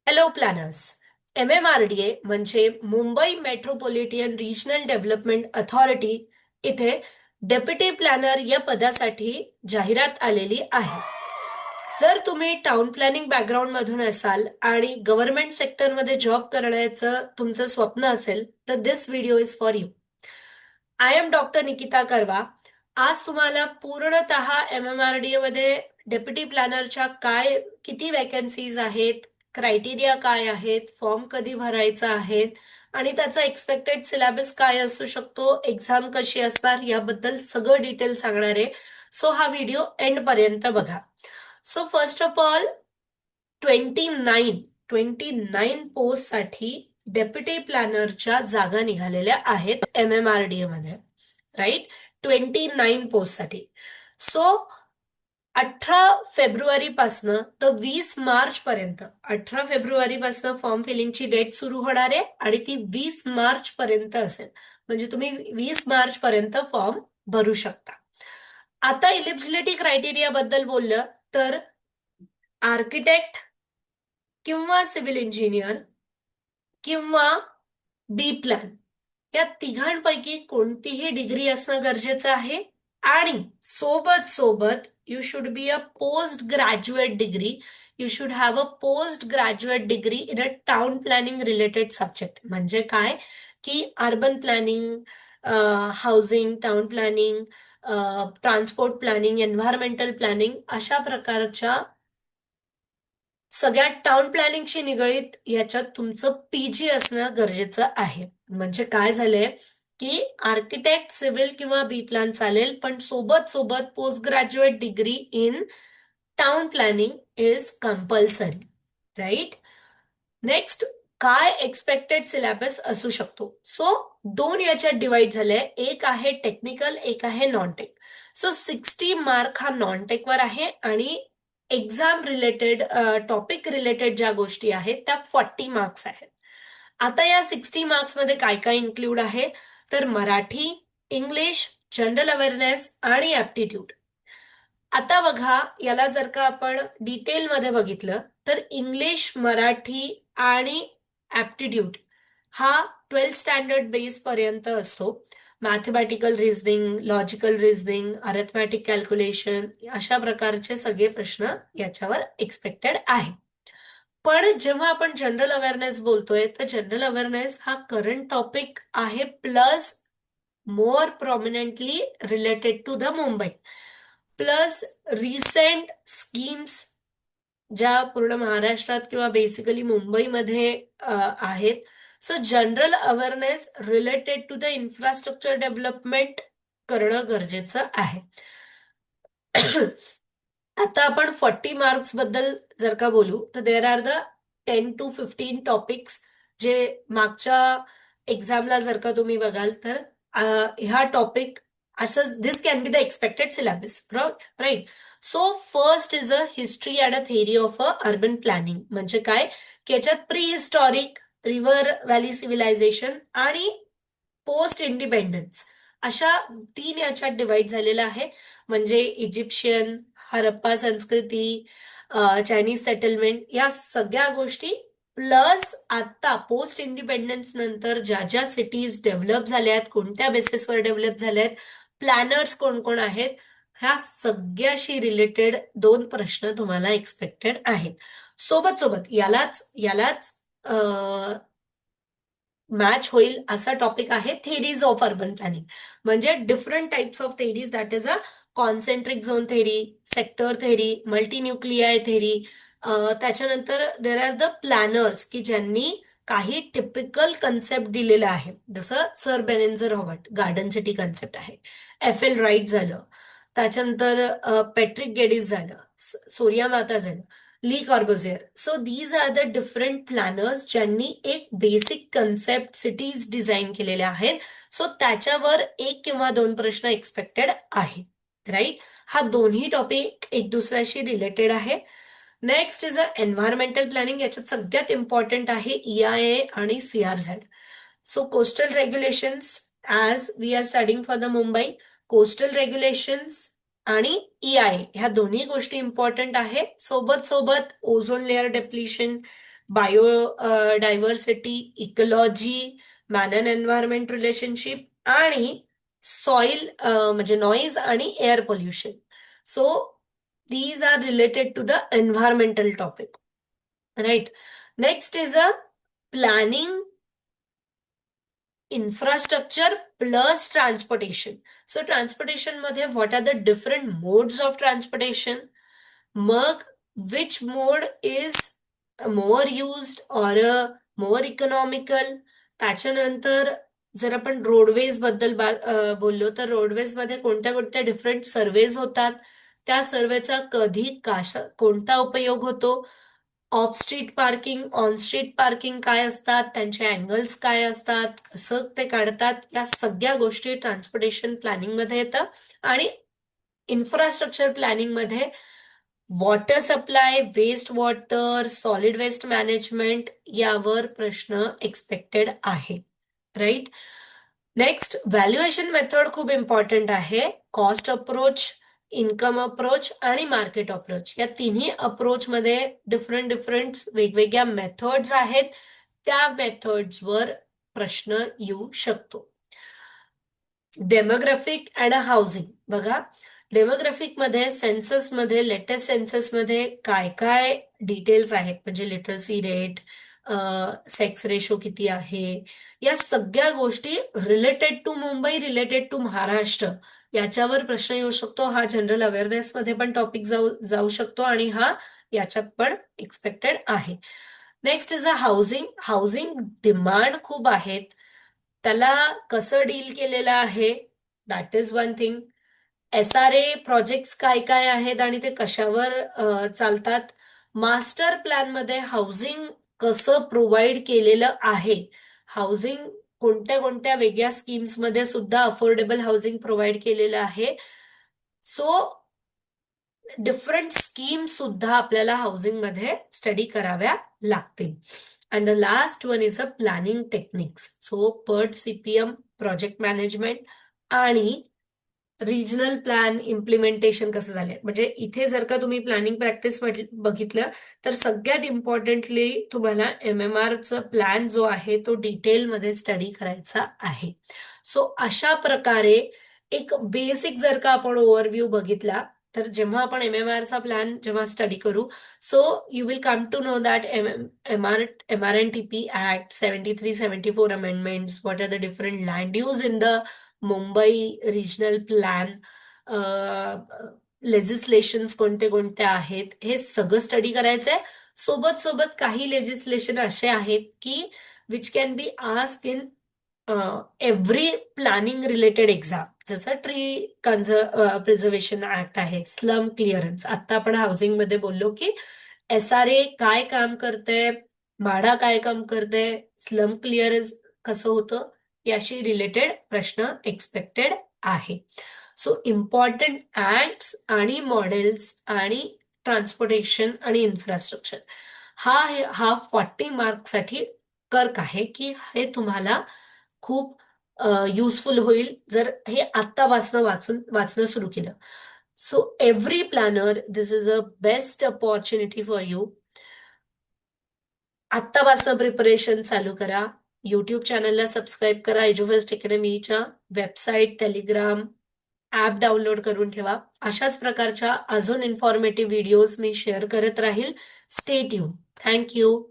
Hello planners. MMRDA म्हणजे Mumbai metropolitan regional development authority इथे deputy planar या पदासाठी जाहिरात आलेली आहे. जर तुम्ही टाउन प्लॅनिंग बॅकग्राऊंड मधून असाल आणि गव्हर्नमेंट सेक्टरमध्ये जॉब करण्याचं तुमचं स्वप्न असेल तर this video is for you. I am doctor Nikita Karwa. आज तुम्हाला पूर्णतः MMRDA मध्ये डेप्युटी प्लॅनरच्या किती वॅकन्सीज आहेत, क्रायटेरिया काय आहेत, फॉर्म कधी भरायचा आहे आणि त्याचा एक्सपेक्टेड सिलेबस काय असू शकतो, एक्झाम कशी असणार याबद्दल सगळं डिटेल सांगणार आहे. सो हा व्हिडिओ एंड पर्यंत बघा. सो फर्स्ट ऑफ ऑल 29 पोस्टसाठी डेप्युटी प्लॅनरच्या जागा निघालेल्या आहेत MMRDA मध्ये. राईट. 29 पोस्टसाठी. सो 18 फेब्रुवारी पासनं तर 20 मार्च पर्यंत, 18 फेब्रुवारी पासनं फॉर्म फिलिंगची डेट सुरू होणार आहे आणि ती 20 मार्च पर्यंत असेल. म्हणजे तुम्ही 20 मार्च पर्यंत फॉर्म भरू शकता. आता इलिजिबिलिटी क्रायटेरिया बद्दल बोललं तर आर्किटेक्ट किंवा सिव्हिल इंजिनियर किंवा बी प्लॅन या तिघांपैकी कोणतीही डिग्री असणं गरजेचं आहे आणि सोबत सोबत you should be a post graduate degree. You should have a post graduate degree in a town planning related subject. म्हणजे काय की urban planning, housing, town planning, transport planning, environmental planning अशा प्रकारच्या सगळ्या टाउन प्लॅनिंगशी निगडीत याच्यात तुमचं PG असणं गरजेचं आहे. म्हणजे काय झालंय की आर्किटेक्ट, सिव्हिल किंवा बी प्लॅन चालेल, पण सोबत सोबत post graduate degree in town planning is compulsory. Right. Next, काय एक्सपेक्टेड सिलेबस असू शकतो. सो दोन याच्यात डिवाइड झाले, एक आहे टेक्निकल, एक आहे नॉन टेक. सो 60 मार्क हा नॉन टेकवर आहे आणि एक्झाम रिलेटेड, टॉपिक रिलेटेड ज्या गोष्टी आहेत त्या 40 मार्क्स आहेत. आता या 60 मार्क्स मध्ये काय काय इन्क्लूड आहे तर मराठी, इंग्लिश, जनरल अवेअरनेस आणि ऍप्टिट्यूड. आता बघा, याला जर का आपण डिटेलमध्ये बघितलं तर इंग्लिश, मराठी आणि ऍप्टिट्यूड हा 12th स्टँडर्ड बेस पर्यंत असतो. Mathematical reasoning, logical reasoning, अरेथमॅटिक calculation अशा प्रकारचे सगळे प्रश्न याच्यावर एक्सपेक्टेड आहे. पण जेव्हा आपण जनरल अवेअरनेस बोलतोय तर जनरल अवेअरनेस हा करंट टॉपिक आहे, plus more prominently related to the Mumbai, plus recent schemes ज्या पूर्ण महाराष्ट्रात किंवा बेसिकली मुंबईमध्ये आहेत. So general awareness related to the infrastructure development करणं गरजेचं आहे. आता आपण 40 मार्क्स बद्दल जर का बोलू तर there are the 10 to 15 topics जे मागच्या एक्झामला जर का तुम्ही बघाल तर ह्या टॉपिक असं this can be the expected syllabus. Right. So first is a history and a theory of a urban planning. म्हणजे काय की याच्यात prehistoric, river valley civilisation आणि पोस्ट इंडिपेंडन्स अशा 3 याच्यात डिवाइड झालेला आहे. म्हणजे इजिप्शियन, हरप्पा संस्कृती, चायनीज सेटलमेंट या सगळ्या गोष्टी, प्लस आता पोस्ट इंडिपेंडन्स नंतर ज्या ज्या सिटीज डेव्हलप झाल्या आहेत, कोणत्या बेसिसवर डेव्हलप झाल्या आहेत, प्लॅनर्स कोण कोण आहेत, ह्या सगळ्याशी रिलेटेड 2 प्रश्न तुम्हाला एक्सपेक्टेड आहेत. सोबत सोबत यालाच यालाच मॅच होईल असा टॉपिक आहे थेरीज ऑफ अर्बन प्लॅनिंग. म्हणजे different types of theories, that is a concentric zone theory, sector theory, multi nuclei theory. त्याच्यानंतर देर आर द प्लॅनर्स की ज्यांनी काही टिपिकल कन्सेप्ट दिलेला आहे, जसं Sir Ebenezer Howard garden city concept आहे, FL Wright झालं, त्याच्यानंतर पॅट्रिक गेडिस झालं, सोरिया माता झालं, Le Corbusier. So these are the different planners ज्यांनी एक बेसिक कन्सेप्ट सिटीज डिझाईन केलेल्या आहेत. सो त्याच्यावर 1 किंवा 2 प्रश्न एक्सपेक्टेड आहे. राईट. हा दोन्ही टॉपिक एक दुसऱ्याशी रिलेटेड आहे. Next is a environmental planning. याच्यात सगळ्यात इम्पॉर्टंट आहे EIA आणि CRZ. So coastal regulations, as we are studying for the Mumbai, coastal regulations आणि EIA ह्या दोन्ही गोष्टी इम्पॉर्टंट आहे. सोबत सोबत ozone layer depletion, bio diversity, ecology, man and environment relationship आणि सॉइल म्हणजे नॉईज आणि air pollution. So these are related to the environmental topic, right? Next is a planning infrastructure plus transportation. So transportation मध्ये what are the different modes of transportation, मग which mode is more used or more economical. त्याच्यानंतर जर आपण roadways बद्दल बोललो तर roadways मध्ये कोणत्या कोणत्या डिफरंट सर्वेज होतात, त्या सर्वेचा कधी कोणता उपयोग होतो, of street parking, on street parking काय असतात, त्यांचे अँगल्स काय असतात, कसं ते काढतात, या सगळ्या गोष्टी ट्रान्सपोर्टेशन प्लॅनिंग मध्ये येतात. आणि इन्फ्रास्ट्रक्चर प्लॅनिंग मध्ये water supply, waste water, solid waste management यावर प्रश्न एक्सपेक्टेड आहे, राईट? नेक्स्ट व्हॅल्युएशन मेथड खूप इम्पॉर्टंट आहे. कॉस्ट अप्रोच, इन्कम अप्रोच आणि मार्केट अप्रोच या तिन्ही अप्रोच मध्ये डिफरंट डिफरंट वेगवेगळ्या मेथड्स आहेत. त्या मेथड्सवर प्रश्न येऊ शकतो. डेमोग्राफिक अँड हाऊसिंग बघा, डेमोग्राफिक मध्ये सेन्सस मध्ये, लेटेस्ट सेन्सस मध्ये काय काय डिटेल्स आहेत, म्हणजे लिटरसी रेट, सेक्स रेशो किती आहे, या सगळ्या गोष्टी related to Mumbai, related to Maharashtra याच्यावर प्रश्न येऊ शकतो. हा जनरल अवेअरनेस मध्ये पण टॉपिक जाऊ शकतो आणि हा याच्यात पण एक्सपेक्टेड आहे. Next is a housing. Housing demand खूप आहेत, त्याला कसं डील केलेलं आहे, that is one thing. SRA projects काय काय आहेत आणि ते कशावर चालतात. मास्टर प्लॅन मध्ये हाऊसिंग कसं प्रोव्हाइड केलेलं आहे, हाऊसिंग कोणत्या कोणत्या वेगळ्या स्कीम्स मध्ये सुद्धा अफोर्डेबल हाऊसिंग प्रोव्हाइड केलेलं आहे. सो डिफरंट स्कीम सुद्धा आपल्याला हाऊसिंग मध्ये स्टडी कराव्या लागतील. And the last one is a planning techniques. So PERT CPM, project management आणि रिजनल प्लॅन इम्प्लिमेंटेशन कसं झालंय. म्हणजे इथे जर का तुम्ही प्लॅनिंग प्रॅक्टिस बघितलं तर सगळ्यात इम्पॉर्टंटली तुम्हाला MMRचा प्लॅन जो आहे तो डिटेलमध्ये स्टडी करायचा आहे. सो अशा प्रकारे एक बेसिक जर का आपण ओव्हरव्ह्यू बघितला तर जेव्हा आपण MMRचा प्लॅन जेव्हा स्टडी करू, so you will come to know that MRNTP act, 73-74 amendments, what are the different land use in the Mumbai regional plan, legislations कोणते कोणते आहेत, हे सगळं स्टडी करायचंय. सोबत सोबत काही लेजिस्लेशन असे आहेत की which can be ask in every planning related exam. जसं ट्री प्रिझर्वेशन ऍक्ट आहे, स्लम क्लिअरन्स. आता आपण हाऊसिंग मध्ये बोललो की SRA काय काम करते, म्हाडा काय काम करते, स्लम क्लिअरन्स कसं होतं, याशी रिलेटेड प्रश्न एक्सपेक्टेड आहे. सो इम्पॉर्टंट ऍक्ट्स आणि मॉडेल्स आणि ट्रान्सपोर्टेशन आणि इन्फ्रास्ट्रक्चर हा हा 40 मार्क्ससाठी कर्क आहे की हे तुम्हाला खूप युजफुल होईल जर हे आत्तापासनं वाचणं सुरू केलं. So every planner, this is a best opportunity for you. आत्तापासनं प्रिपरेशन चालू करा. युट्यूब चॅनलला सबस्क्राईब करा. एज्युफर्स्ट अकॅडमीच्या वेबसाईट, टेलिग्राम ऍप डाउनलोड करून ठेवा. अशाच प्रकारच्या अजून इन्फॉर्मेटिव्ह व्हिडिओज मी शेअर करत राहील. Stay tune. थँक्यू.